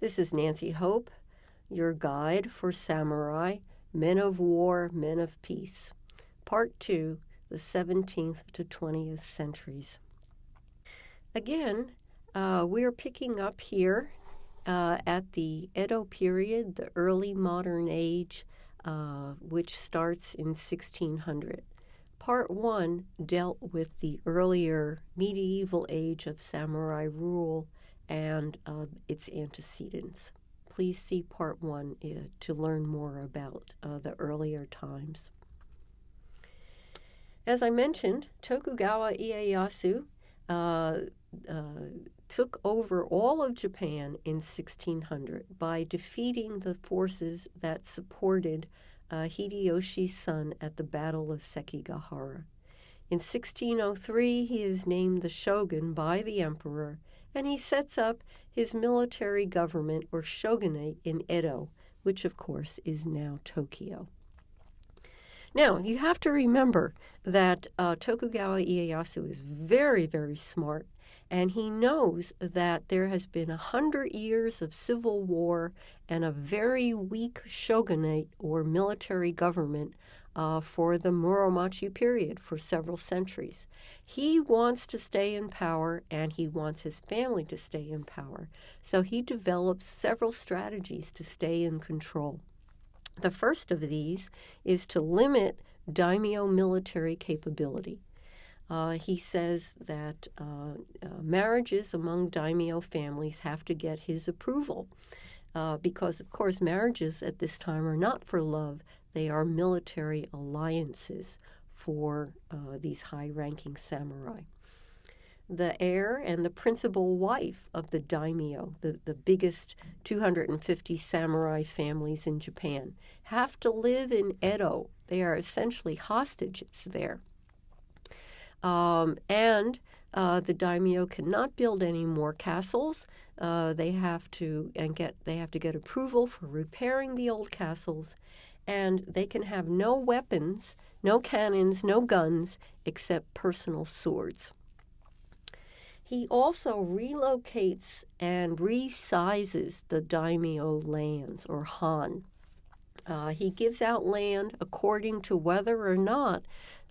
This is Nancy Hope, your guide for samurai, men of war, men of peace. Part 2, the 17th to 20th centuries. Again, we are picking up here at the Edo period, the early modern age, which starts in 1600. Part 1 dealt with the earlier medieval age of samurai rule and its antecedents. Please see Part 1 to learn more about the earlier times. As I mentioned, Tokugawa Ieyasu took over all of Japan in 1600 by defeating the forces that supported Hideyoshi's son at the Battle of Sekigahara. In 1603, he is named the Shogun by the emperor, and he sets up his military government or shogunate in Edo, which of course is now Tokyo. Now, you have to remember that Tokugawa Ieyasu is very, very smart, and he knows that there has been 100 years of civil war and a very weak shogunate or military government for the Muromachi period for several centuries. He wants to stay in power, and he wants his family to stay in power. So he develops several strategies to stay in control. The first of these is to limit daimyo military capability. He says that marriages among daimyo families have to get his approval because, of course, marriages at this time are not for love. They are military alliances for these high-ranking samurai. The heir and the principal wife of the daimyo, the biggest 250 samurai families in Japan, have to live in Edo. They are essentially hostages there. And the daimyo cannot build any more castles. They have to get approval for repairing the old castles, and they can have no weapons, no cannons, no guns, except personal swords. He also relocates and resizes the daimyo lands, or han. He gives out land according to whether or not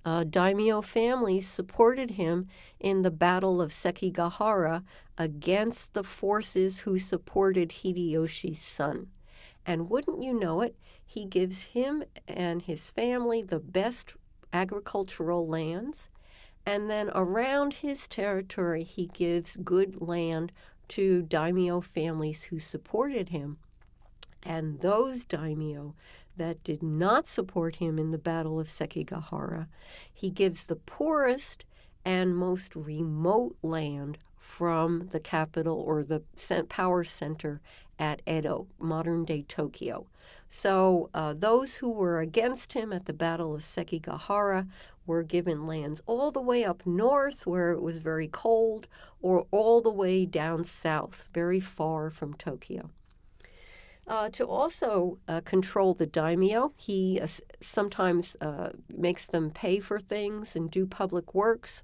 daimyo families supported him in the Battle of Sekigahara against the forces who supported Hideyoshi's son. And wouldn't you know it, he gives him and his family the best agricultural lands. And then around his territory, he gives good land to daimyo families who supported him. And those daimyo that did not support him in the Battle of Sekigahara, he gives the poorest and most remote land from the capital or the power center at Edo, modern-day Tokyo. So those who were against him at the Battle of Sekigahara were given lands all the way up north where it was very cold, or all the way down south, very far from Tokyo. To also control the daimyo, he sometimes makes them pay for things and do public works.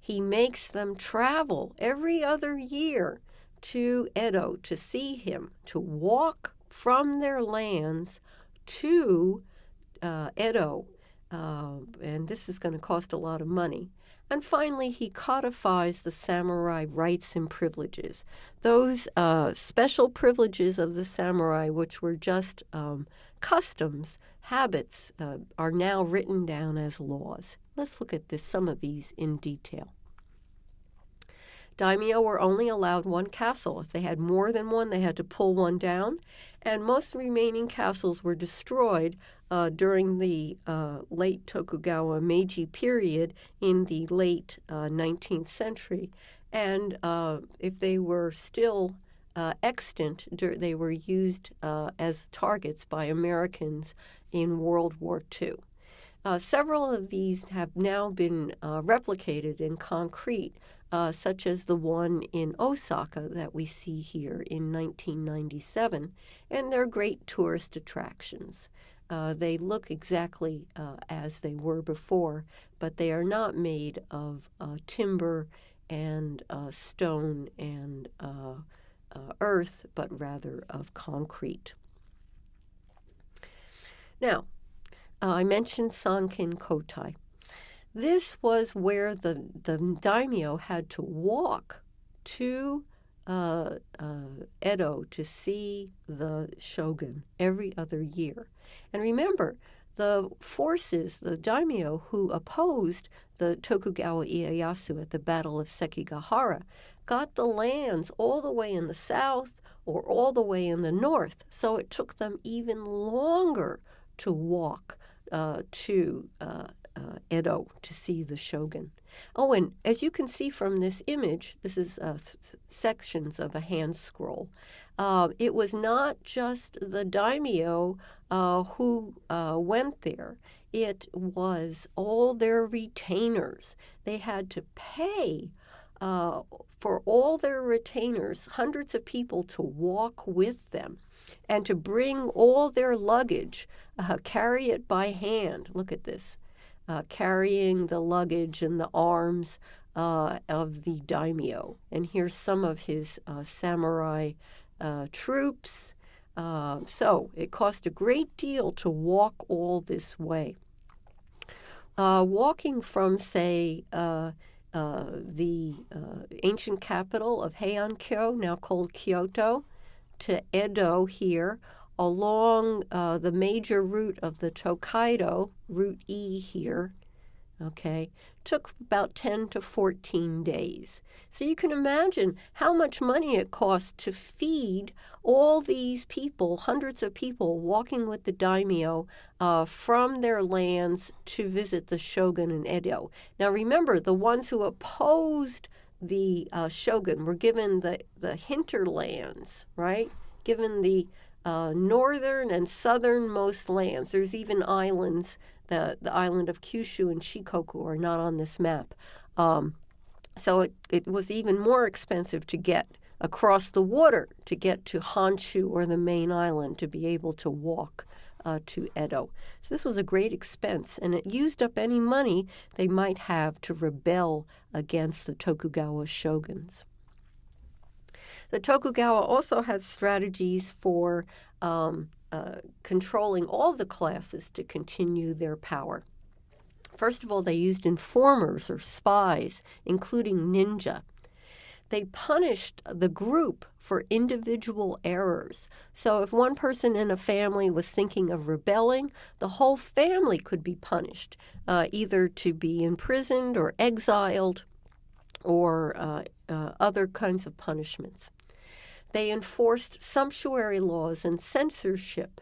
He makes them travel every other year to Edo to see him, to walk from their lands to Edo, and this is going to cost a lot of money. And finally, he codifies the samurai rights and privileges. Those special privileges of the samurai, which were just customs, habits, are now written down as laws. Let's look at some of these in detail. Daimyo were only allowed one castle. If they had more than one, they had to pull one down. And most remaining castles were destroyed during the late Tokugawa Meiji period in the late 19th century. And if they were still extant, they were used as targets by Americans in World War II. Several of these have now been replicated in concrete, such as the one in Osaka that we see here in 1997, and they're great tourist attractions. They look exactly as they were before, but they are not made of timber and stone and earth, but rather of concrete. Now, I mentioned Sankin Kotai. This was where the daimyo had to walk to Edo to see the shogun every other year. And remember, the forces, the daimyo who opposed the Tokugawa Ieyasu at the Battle of Sekigahara, got the lands all the way in the south or all the way in the north. So it took them even longer to walk to Edo to see the shogun. Oh, and as you can see from this image, this is sections of a hand scroll. It was not just the daimyo who went there. It was all their retainers. They had to pay for all their retainers, hundreds of people to walk with them and to bring all their luggage, carry it by hand. Look at this. Carrying the luggage and the arms of the daimyo. And here's some of his samurai troops. So it cost a great deal to walk all this way. Walking from, say, the ancient capital of Heian-kyo, now called Kyoto, to Edo here, along the major route of the Tokaido, Route E here, okay, took about 10 to 14 days. So you can imagine how much money it cost to feed all these people, hundreds of people walking with the daimyo from their lands to visit the shogun in Edo. Now remember, the ones who opposed the shogun were given the hinterlands, right? Given the northern and southernmost lands. There's even islands, the island of Kyushu and Shikoku are not on this map. So it was even more expensive to get across the water to get to Honshu or the main island to be able to walk to Edo. So this was a great expense, and it used up any money they might have to rebel against the Tokugawa shoguns. The Tokugawa also had strategies for controlling all the classes to continue their power. First of all, they used informers or spies, including ninja. They punished the group for individual errors. So if one person in a family was thinking of rebelling, the whole family could be punished, either to be imprisoned or exiled or other kinds of punishments. They enforced sumptuary laws and censorship.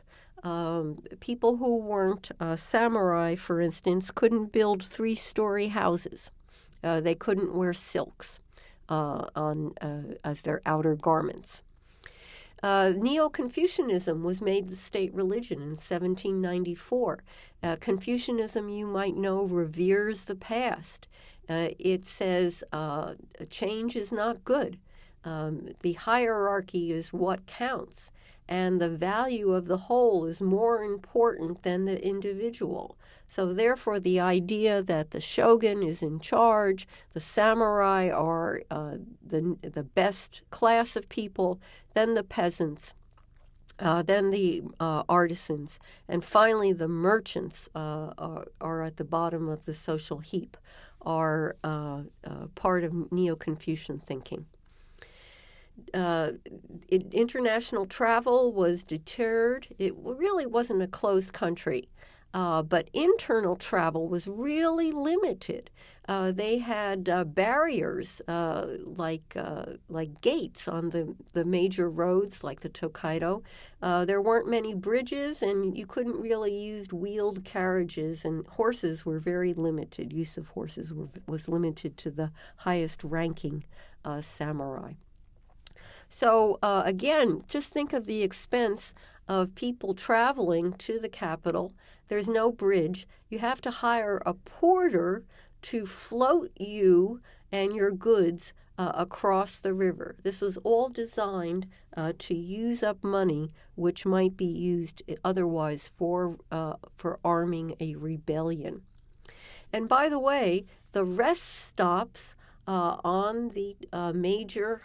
People who weren't samurai, for instance, couldn't build 3-story houses. They couldn't wear silks as their outer garments. Neo-Confucianism was made the state religion in 1794. Confucianism, you might know, reveres the past. It says change is not good. The hierarchy is what counts, and the value of the whole is more important than the individual. So therefore, the idea that the shogun is in charge, the samurai are the best class of people, then the peasants, then the artisans, and finally the merchants are at the bottom of the social heap, are part of Neo-Confucian thinking. International travel was deterred. It really wasn't a closed country, but internal travel was really limited. They had barriers like gates on the major roads like the Tokaido. There weren't many bridges, and you couldn't really use wheeled carriages, and horses were very limited. Use of horses was limited to the highest ranking samurai. So again, just think of the expense of people traveling to the capital. There's no bridge. You have to hire a porter to float you and your goods across the river. This was all designed to use up money which might be used otherwise for arming a rebellion. And by the way, the rest stops on the major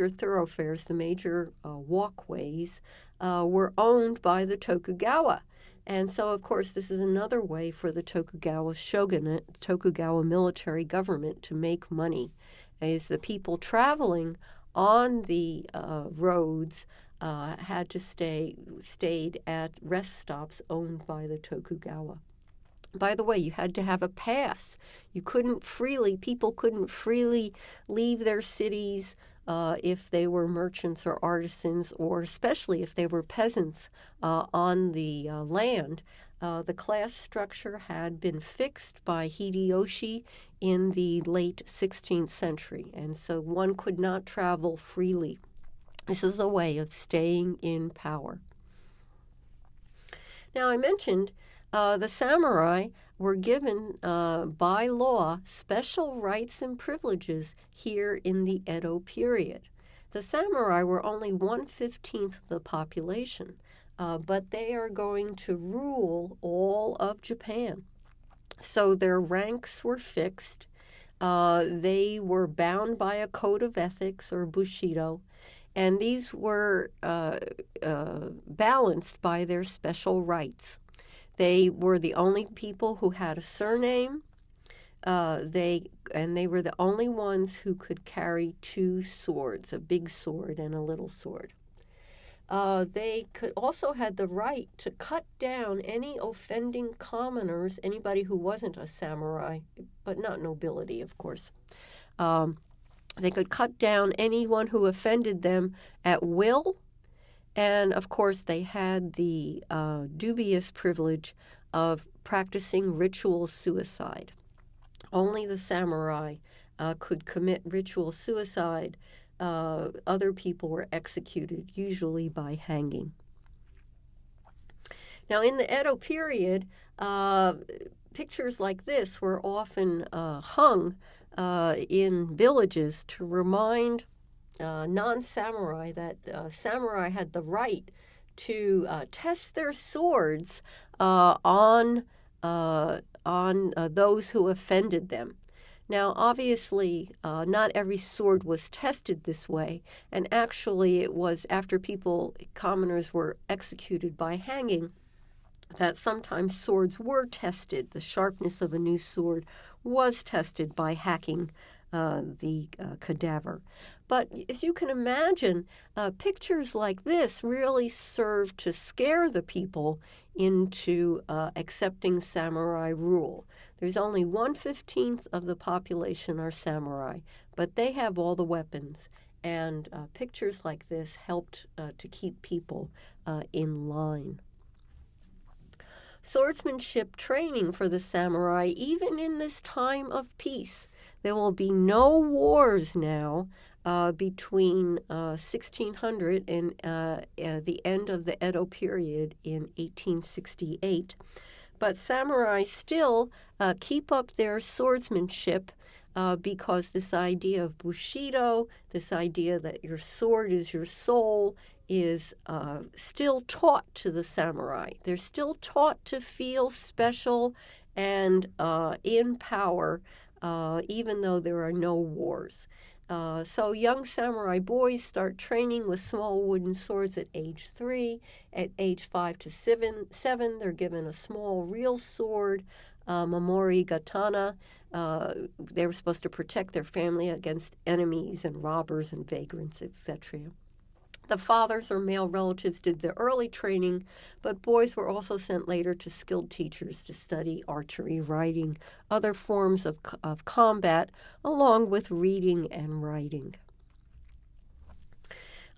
thoroughfares, the major walkways, were owned by the Tokugawa. And so, of course, this is another way for the Tokugawa shogunate, Tokugawa military government, to make money, is the people traveling on the roads had to stayed at rest stops owned by the Tokugawa. By the way, you had to have a pass. People couldn't freely leave their cities if they were merchants or artisans, or especially if they were peasants on the land. The class structure had been fixed by Hideyoshi in the late 16th century, and so one could not travel freely. This is a way of staying in power. Now, I mentioned the samurai were given by law special rights and privileges here in the Edo period. The samurai were only 1/15 of the population, but they are going to rule all of Japan. So their ranks were fixed. They were bound by a code of ethics, or bushido, and these were balanced by their special rights. They were the only people who had a surname. They were the only ones who could carry two swords, a big sword and a little sword. They also had the right to cut down any offending commoners, anybody who wasn't a samurai, but not nobility, of course. They could cut down anyone who offended them at will. And, of course, they had the dubious privilege of practicing ritual suicide. Only the samurai could commit ritual suicide. Other people were executed, usually by hanging. Now, in the Edo period, pictures like this were often hung in villages to remind non-samurai that samurai had the right to test their swords on those who offended them. Now, obviously, not every sword was tested this way, and actually it was after commoners were executed by hanging, that sometimes swords were tested. The sharpness of a new sword was tested by hacking the cadaver. But as you can imagine, pictures like this really served to scare the people into accepting samurai rule. There's only 1/15 of the population are samurai, but they have all the weapons, and pictures like this helped to keep people in line. Swordsmanship training for the samurai, even in this time of peace. There will be no wars now between 1600 and the end of the Edo period in 1868. But samurai still keep up their swordsmanship because this idea of bushido, this idea that your sword is your soul, is still taught to the samurai. They're still taught to feel special and in power, even though there are no wars. So young samurai boys start training with small wooden swords at age 3. At age 5 to 7, they're given a small real sword, Mamori Gatana. They were supposed to protect their family against enemies and robbers and vagrants, etc. The fathers or male relatives did the early training, but boys were also sent later to skilled teachers to study archery, riding, other forms of combat, along with reading and writing.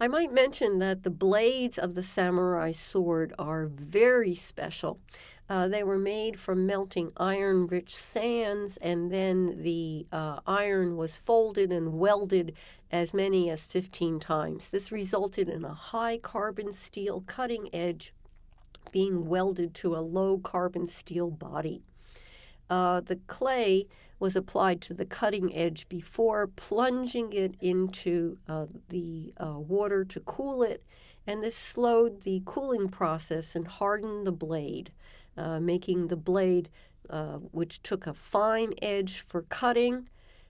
I might mention that the blades of the samurai sword are very special. They were made from melting iron-rich sands, and then the iron was folded and welded as many as 15 times. This resulted in a high carbon steel cutting edge being welded to a low carbon steel body. The clay was applied to the cutting edge before plunging it into the water to cool it, and this slowed the cooling process and hardened the blade, making the blade, which took a fine edge for cutting,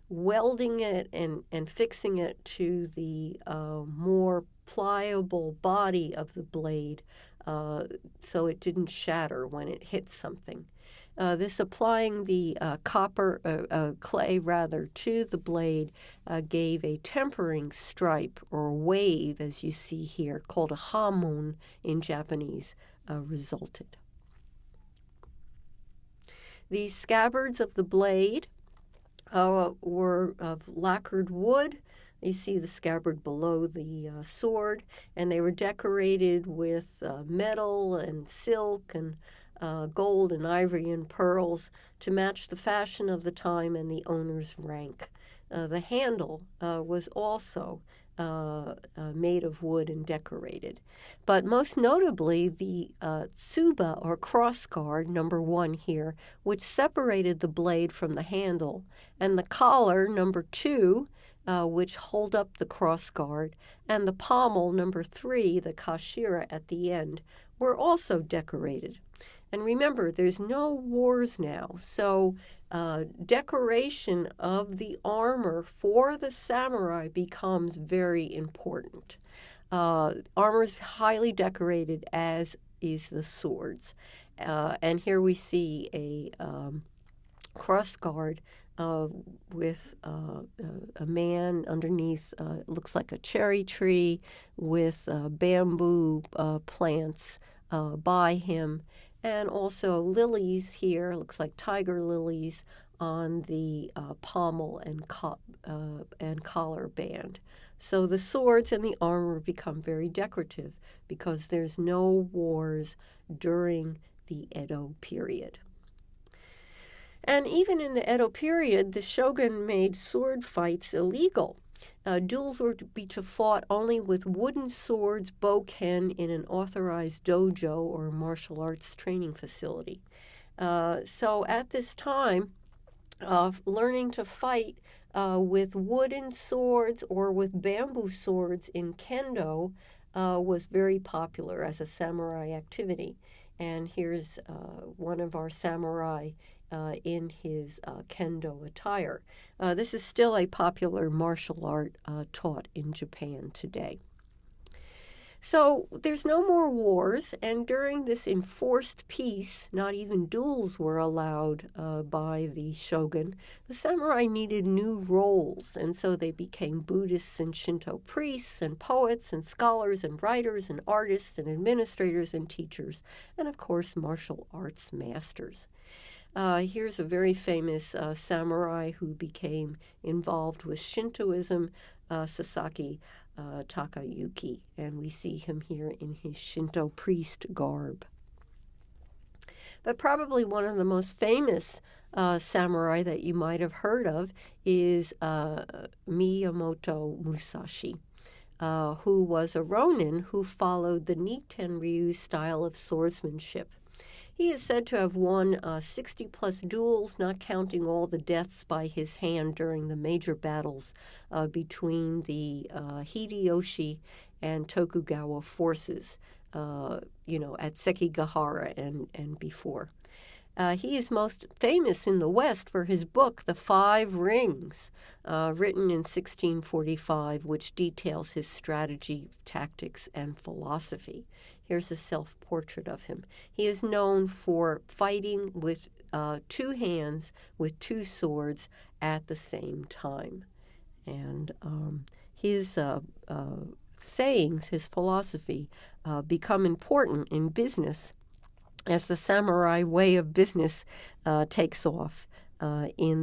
welding it and fixing it to the more pliable body of the blade so it didn't shatter when it hit something. This applying the clay to the blade gave a tempering stripe or wave, as you see here, called a hamon in Japanese, resulted. The scabbards of the blade were of lacquered wood. You see the scabbard below the sword, and they were decorated with metal and silk and gold and ivory and pearls to match the fashion of the time and the owner's rank. The handle was also made of wood and decorated. But most notably, the tsuba, or crossguard, number 1 here, which separated the blade from the handle, and the collar, number 2, which hold up the crossguard, and the pommel, number 3, the kashira at the end, were also decorated. And remember, there's no wars now, so decoration of the armor for the samurai becomes very important. Armor is highly decorated, as is the swords. And here we see a crossguard with a man underneath, looks like a cherry tree, with bamboo plants by him. And also lilies here, looks like tiger lilies on the pommel and collar band. So the swords and the armor become very decorative because there's no wars during the Edo period. And even in the Edo period, the shogun made sword fights illegal. Duels were to be fought only with wooden swords, bokken, in an authorized dojo or martial arts training facility. So at this time, learning to fight with wooden swords or with bamboo swords in kendo was very popular as a samurai activity. And here's one of our samurai in his kendo attire. This is still a popular martial art taught in Japan today. So there's no more wars, and during this enforced peace, not even duels were allowed by the shogun. The samurai needed new roles, and so they became Buddhists and Shinto priests and poets and scholars and writers and artists and administrators and teachers, and of course martial arts masters. Here's a very famous samurai who became involved with Shintoism, Sasaki Takayuki, and we see him here in his Shinto priest garb. But probably one of the most famous samurai that you might have heard of is Miyamoto Musashi, who was a ronin who followed the Nitenryu style of swordsmanship. He is said to have won 60-plus duels, not counting all the deaths by his hand during the major battles between the Hideyoshi and Tokugawa forces, at Sekigahara and before. He is most famous in the West for his book, The Five Rings, written in 1645, which details his strategy, tactics, and philosophy. Here's a self-portrait of him. He is known for fighting with 2 hands with 2 swords at the same time. And his sayings, his philosophy, become important in business as the samurai way of business takes off in